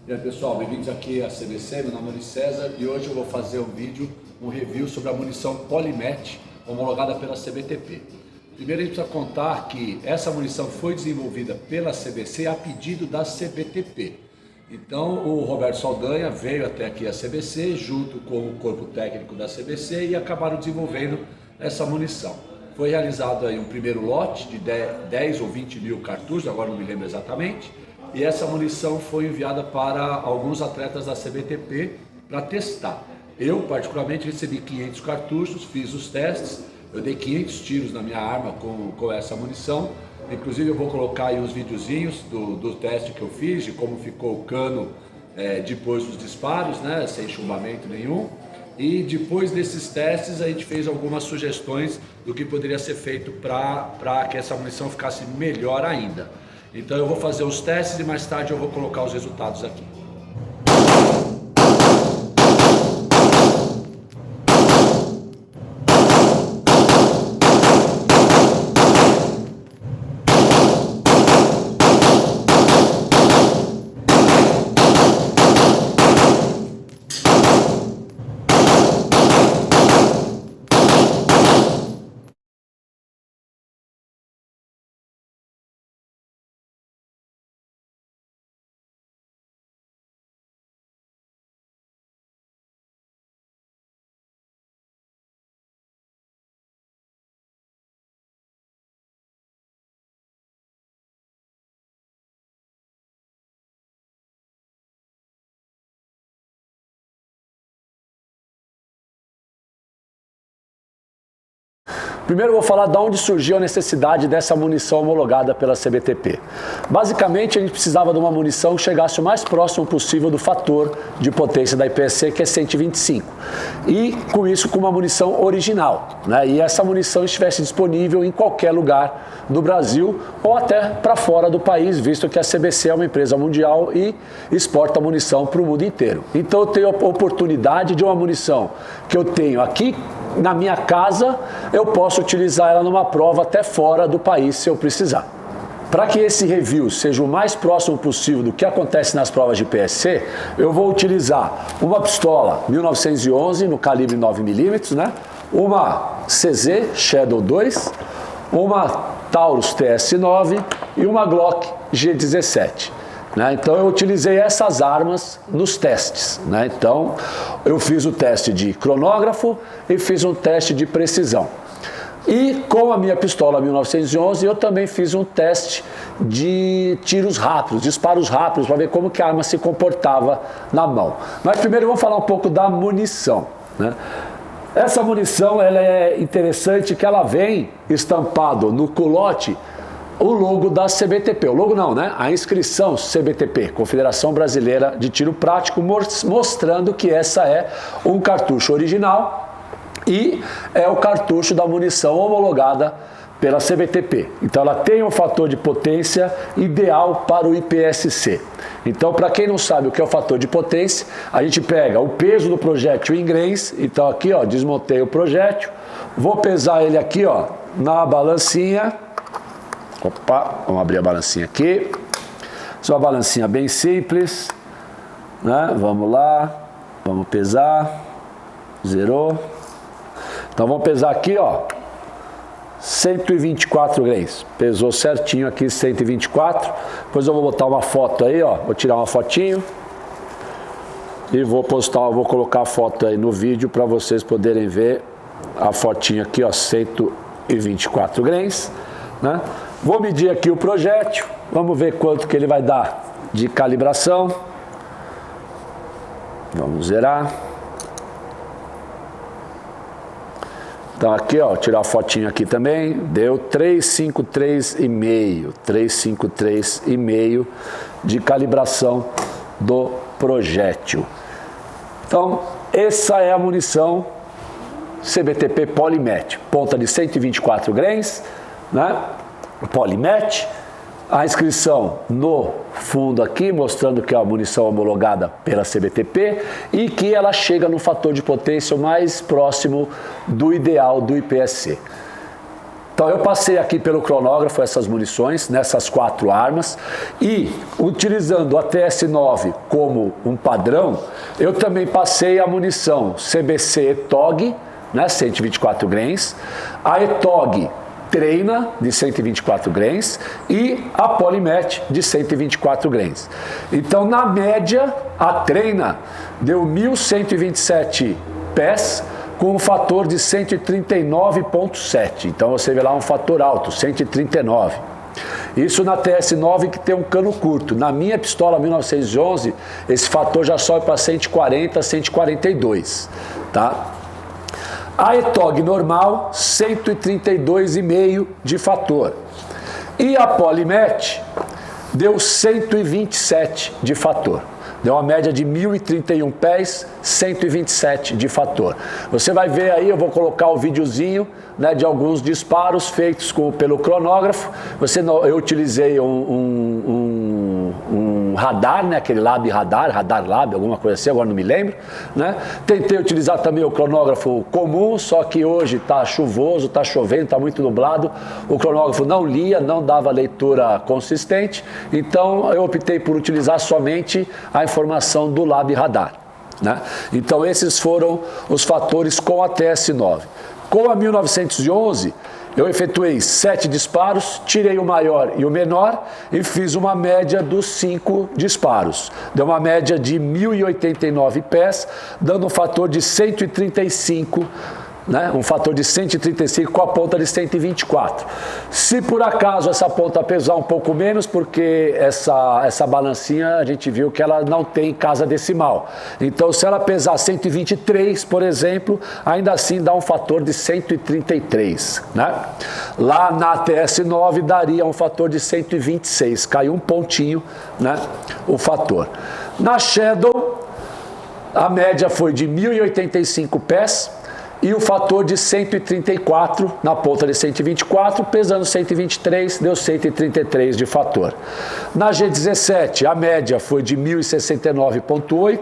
E aí pessoal, bem-vindos aqui à CBC, meu nome é Luiz César e hoje eu vou fazer um review sobre a munição Polymet homologada pela CBTP. Primeiro a gente precisa contar que essa munição foi desenvolvida pela CBC a pedido da CBTP. Então o Roberto Saldanha veio até aqui a CBC junto com o corpo técnico da CBC e acabaram desenvolvendo essa munição. Foi realizado aí um primeiro lote de 10 ou 20 mil cartuchos, agora não me lembro exatamente. E essa munição foi enviada para alguns atletas da CBTP para testar. Eu, particularmente, recebi 500 cartuchos, fiz os testes, eu dei 500 tiros na minha arma com essa munição. Inclusive eu vou colocar aí os videozinhos do teste que eu fiz, de como ficou o cano depois dos disparos, né, sem chumbamento nenhum. E depois desses testes a gente fez algumas sugestões do que poderia ser feito para que essa munição ficasse melhor ainda. Então eu vou fazer os testes e mais tarde eu vou colocar os resultados aqui. Primeiro eu vou falar de onde surgiu a necessidade dessa munição homologada pela CBTP. Basicamente a gente precisava de uma munição que chegasse o mais próximo possível do fator de potência da IPSC, que é 125. E com isso com uma munição original, né? E essa munição estivesse disponível em qualquer lugar do Brasil ou até para fora do país, visto que a CBC é uma empresa mundial e exporta munição para o mundo inteiro. Então eu tenho a oportunidade de uma munição que eu tenho aqui na minha casa, eu posso utilizar ela numa prova até fora do país se eu precisar. Para que esse review seja o mais próximo possível do que acontece nas provas de PSC, eu vou utilizar uma pistola 1911 no calibre 9mm, né? Uma CZ Shadow 2, uma Taurus TS9 e uma Glock G17. Então eu utilizei essas armas nos testes, né? Então eu fiz o teste de cronógrafo e fiz um teste de precisão. E com a minha pistola 1911 eu também fiz um teste de tiros rápidos, disparos rápidos, para ver como que a arma se comportava na mão. Mas primeiro vamos falar um pouco da munição, né? Essa munição ela é interessante que ela vem estampado no culote o logo da CBTP, o logo não, né? A inscrição CBTP, Confederação Brasileira de Tiro Prático, mostrando que essa é um cartucho original e é o cartucho da munição homologada pela CBTP. Então ela tem um fator de potência ideal para o IPSC. Então, para quem não sabe o que é o fator de potência, a gente pega o peso do projétil em grains. Então aqui, ó, desmontei o projétil, vou pesar ele aqui, ó, na balancinha. Opa, vamos abrir a balancinha aqui. Isso é uma balancinha bem simples, né? Vamos lá, vamos pesar. Zerou. Então vamos pesar aqui, ó, 124 grains. Pesou certinho aqui, 124. Depois eu vou botar uma foto aí, ó. Vou tirar uma fotinho e vou postar, vou colocar a foto aí no vídeo para vocês poderem ver a fotinha aqui, ó, 124 grains, né? Vou medir aqui o projétil, vamos ver quanto que ele vai dar de calibração. Vamos zerar. Então aqui, ó, tirar a fotinho aqui também, deu 353,5, 353,5 de calibração do projétil. Então, essa é a munição CBTP Polymet, ponta de 124 grains, né? Polymet, a inscrição no fundo aqui, mostrando que é a munição homologada pela CBTP e que ela chega no fator de potência mais próximo do ideal do IPSC. Então eu passei aqui pelo cronógrafo essas munições, nessas 4 armas, e utilizando a TS9 como um padrão, eu também passei a munição CBC ETOG, né, 124 grains, a ETOG Treina de 124 grains e a Polymet de 124 grains. Então, na média, a Treina deu 1.127 pés com um fator de 139,7. Então, você vê lá um fator alto, 139. Isso na TS9 que tem um cano curto. Na minha pistola 1911, esse fator já sobe para 140, 142, tá? A ETOG normal, 132,5 de fator. E a Polymet deu 127 de fator. Deu uma média de 1.031 pés, 127 de fator. Você vai ver aí, eu vou colocar o videozinho, né, de alguns disparos feitos pelo cronógrafo. Eu utilizei um radar, né, aquele Lab Radar Lab, alguma coisa assim, agora não me lembro, né? Tentei utilizar também o cronógrafo comum, só que hoje está chuvoso, está chovendo, está muito nublado, o cronógrafo não lia, não dava leitura consistente, então eu optei por utilizar somente a informação do Lab Radar, né? Então esses foram os fatores com a TS9. Com a 1911, eu efetuei 7 disparos, tirei o maior e o menor e fiz uma média dos 5 disparos. Deu uma média de 1.089 pés, dando um fator de 135, né? Um fator de 135 com a ponta de 124. Se por acaso essa ponta pesar um pouco menos, porque essa balancinha a gente viu que ela não tem casa decimal. Então se ela pesar 123, por exemplo, ainda assim dá um fator de 133, né? Lá na TS9 daria um fator de 126, caiu um pontinho, né, o fator. Na Shadow, a média foi de 1.085 pés, e o fator de 134 na ponta de 124, pesando 123, deu 133 de fator. Na G17, a média foi de 1069,8,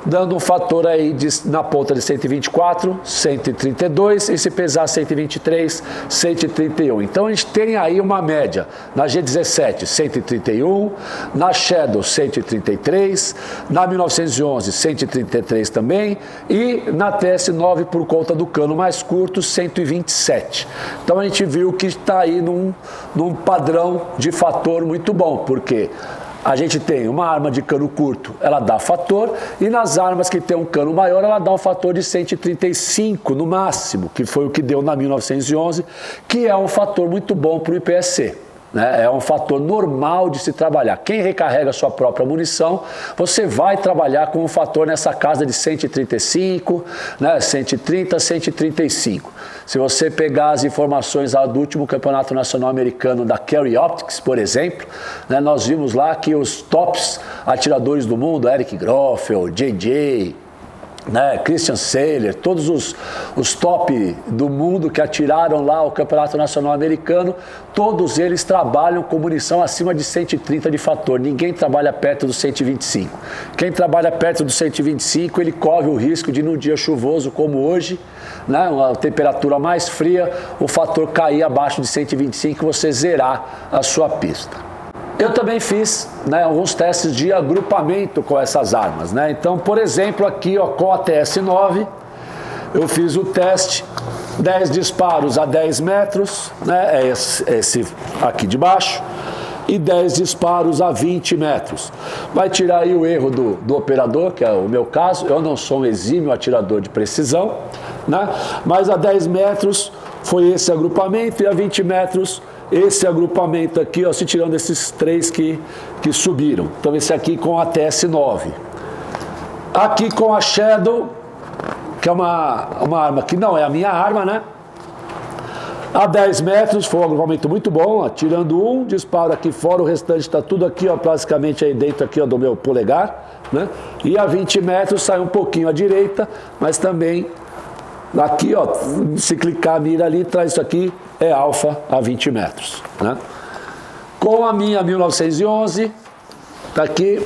dando um fator aí na ponta de 124, 132, e se pesar 123, 131. Então a gente tem aí uma média. Na G17, 131, na Shadow, 133, na 1911, 133 também, e na TS9, por conta do cano mais curto, 127. Então a gente viu que está aí num padrão de fator muito bom, porque a gente tem uma arma de cano curto, ela dá fator, e nas armas que tem um cano maior, ela dá um fator de 135 no máximo, que foi o que deu na 1911, que é um fator muito bom para o IPSC. Né? É um fator normal de se trabalhar. Quem recarrega sua própria munição, você vai trabalhar com um fator nessa casa de 135, né? 130, 135. Se você pegar as informações lá do último Campeonato Nacional Americano da Carry Optics, por exemplo, né? Nós vimos lá que os tops atiradores do mundo, Eric Groffel, JJ, né, Christian Saylor, todos os top do mundo que atiraram lá o Campeonato Nacional Americano, todos eles trabalham com munição acima de 130 de fator. Ninguém trabalha perto do 125. Quem trabalha perto do 125, ele corre o risco de, num dia chuvoso como hoje, né, uma temperatura mais fria, o fator cair abaixo de 125 e você zerar a sua pista. Eu também fiz, né, alguns testes de agrupamento com essas armas, né? Então, por exemplo, aqui, ó, com a TS9, eu fiz o teste, 10 disparos a 10 metros, né, é esse aqui de baixo, e 10 disparos a 20 metros. Vai tirar aí o erro do operador, que é o meu caso. Eu não sou um exímio atirador de precisão, né? Mas a 10 metros foi esse agrupamento, e a 20 metros esse agrupamento aqui, ó, se tirando esses 3 que subiram. Então esse aqui com a TS9. Aqui com a Shadow, que é uma arma que não é a minha arma, né? A 10 metros foi um agrupamento muito bom, ó, tirando um disparo aqui fora, o restante está tudo aqui, ó, basicamente aí dentro aqui, ó, do meu polegar, né? E a 20 metros sai um pouquinho à direita, mas também aqui, ó, se clicar a mira ali, traz isso aqui, é alfa a 20 metros, né? Com a minha 1911, tá aqui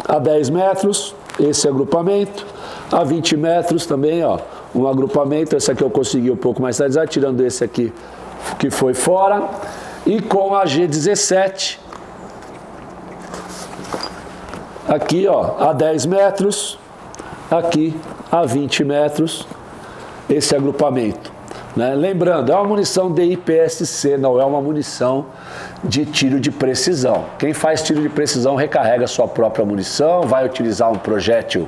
a 10 metros, esse agrupamento, a 20 metros também, ó, um agrupamento, esse aqui eu consegui um pouco mais tarde, tirando esse aqui que foi fora, e com a G17, aqui ó, a 10 metros, aqui a 20 metros, esse agrupamento. Né? Lembrando, é uma munição de IPSC, não é uma munição de tiro de precisão. Quem faz tiro de precisão recarrega sua própria munição, vai utilizar um projétil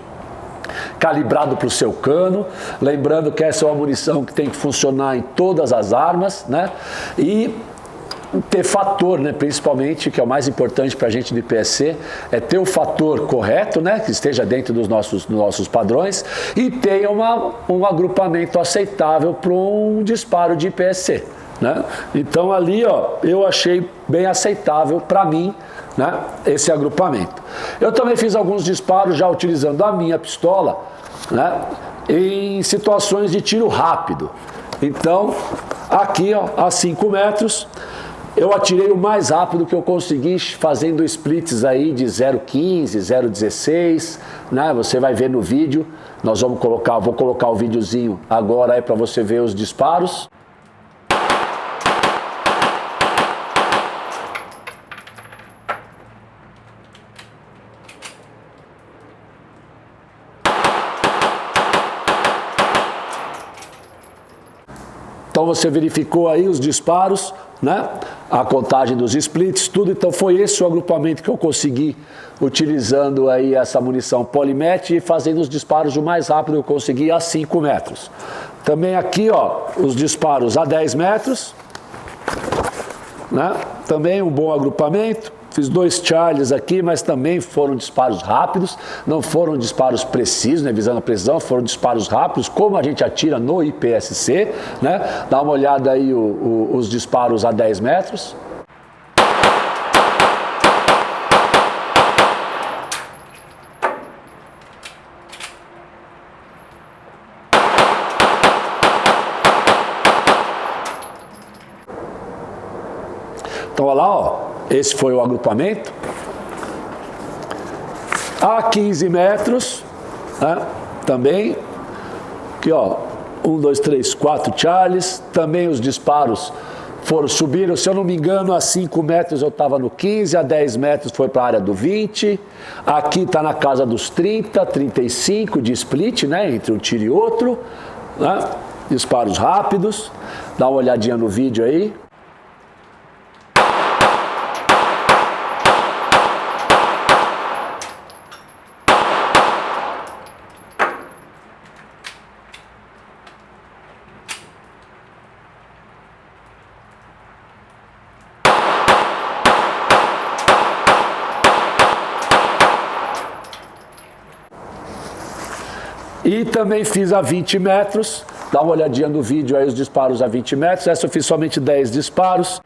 calibrado para o seu cano. Lembrando que essa é uma munição que tem que funcionar em todas as armas, né? E ter fator, né, principalmente, que é o mais importante para a gente de IPSC, é ter o fator correto, né, que esteja dentro dos nossos padrões, e tenha um agrupamento aceitável para um disparo de IPSC. Né? Então ali ó, eu achei bem aceitável para mim, né, esse agrupamento. Eu também fiz alguns disparos já utilizando a minha pistola, né, em situações de tiro rápido. Então aqui ó, a 5 metros, eu atirei o mais rápido que eu consegui, fazendo splits aí de 0,15, 0,16, né? Você vai ver no vídeo, vou colocar o videozinho agora aí para você ver os disparos. Então você verificou aí os disparos, né? A contagem dos splits, tudo. Então foi esse o agrupamento que eu consegui utilizando aí essa munição Polymet e fazendo os disparos o mais rápido que eu consegui a 5 metros. Também aqui ó, os disparos a 10 metros, né? Também um bom agrupamento. Fiz 2 Charlies aqui, mas também foram disparos rápidos, não foram disparos precisos, né, visando a precisão, foram disparos rápidos, como a gente atira no IPSC, né? Dá uma olhada aí os disparos a 10 metros. Então olha lá, ó. Esse foi o agrupamento. A 15 metros, né, também, aqui ó, 1, 2, 3, 4 Charlies, também os disparos subiram, se eu não me engano, a 5 metros eu estava no 15, a 10 metros foi para a área do 20, aqui está na casa dos 30, 35 de split, né, entre um tiro e outro, né, disparos rápidos, dá uma olhadinha no vídeo aí. E também fiz a 20 metros, dá uma olhadinha no vídeo aí os disparos a 20 metros, essa eu fiz somente 10 disparos.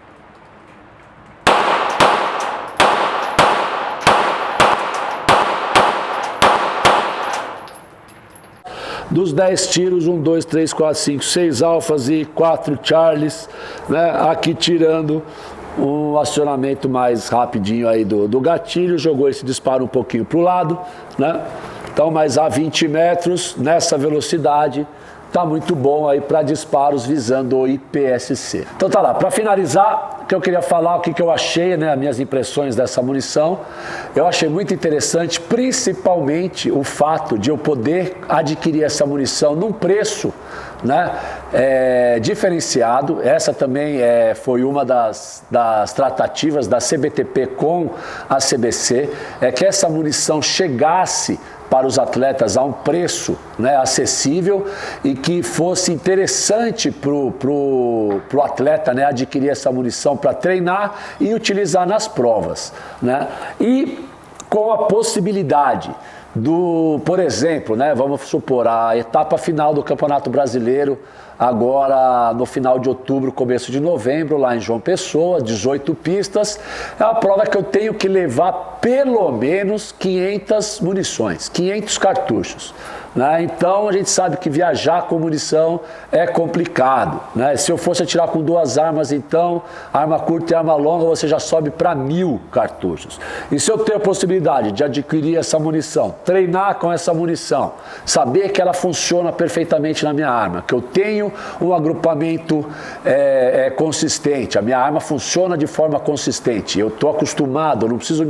Dos 10 tiros, 1, 2, 3, 4, 5, 6 alfas e 4 Charlies, né? Aqui tirando um acionamento mais rapidinho aí do gatilho, jogou esse disparo um pouquinho para o lado, né? Então, mas a 20 metros, nessa velocidade, tá muito bom aí para disparos visando o IPSC. Então tá lá, para finalizar, o que eu queria falar, o que eu achei, né, as minhas impressões dessa munição, eu achei muito interessante, principalmente o fato de eu poder adquirir essa munição num preço, né, diferenciado. Essa também foi uma das tratativas da CBTP com a CBC, que essa munição chegasse para os atletas a um preço, né, acessível e que fosse interessante para o atleta, né, adquirir essa munição para treinar e utilizar nas provas, né? E com a possibilidade por exemplo, né, vamos supor, a etapa final do Campeonato Brasileiro, agora no final de outubro, começo de novembro, lá em João Pessoa, 18 pistas, é uma prova que eu tenho que levar pelo menos 500 munições, 500 cartuchos. Né? Então a gente sabe que viajar com munição é complicado, né? Se eu fosse atirar com 2 armas, então arma curta e arma longa, você já sobe para 1000 cartuchos. E se eu tenho a possibilidade de adquirir essa munição treinar com essa munição, saber que ela funciona perfeitamente na minha arma, que eu tenho um agrupamento consistente, a minha arma funciona de forma consistente, eu estou acostumado, eu não preciso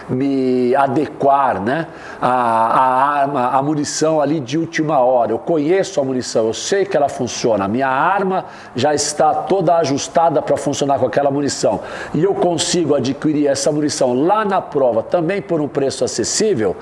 me adequar, né, a munição ali de última hora, eu conheço a munição, eu sei que ela funciona, a minha arma já está toda ajustada para funcionar com aquela munição e eu consigo adquirir essa munição lá na prova também por um preço acessível,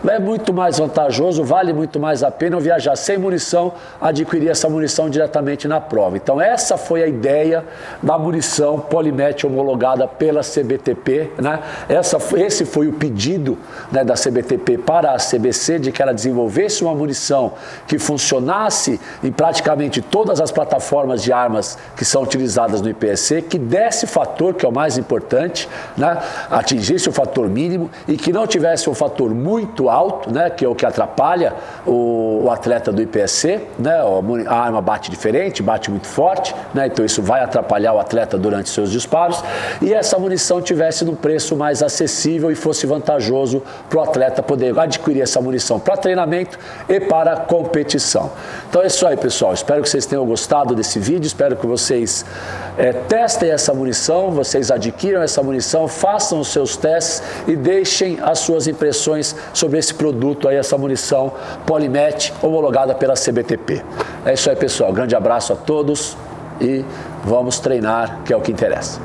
é muito mais vantajoso, vale muito mais a pena eu viajar sem munição, adquirir essa munição diretamente na prova. Então essa foi a ideia da munição Polymatch homologada pela CBTP, né? Esse foi o pedido, né, da CBTP para a CBC, de que ela desenvolvesse uma munição que funcionasse em praticamente todas as plataformas de armas que são utilizadas no IPSC, que desse fator, que é o mais importante, né, atingisse o fator mínimo e que não tivesse um fator muito alto, né, que é o que atrapalha o atleta do IPSC, né, a arma bate diferente, bate muito forte, né, então isso vai atrapalhar o atleta durante seus disparos, e essa munição tivesse num preço mais acessível e fosse vantajoso para o atleta poder adquirir essa munição para treinamento e para competição. Então é isso aí, pessoal, espero que vocês tenham gostado desse vídeo, espero que vocês testem essa munição, vocês adquiram essa munição, façam os seus testes e deixem as suas impressões sobre esse produto aí, essa munição Polymatch homologada pela CBTP. É isso aí, pessoal, grande abraço a todos e vamos treinar, que é o que interessa.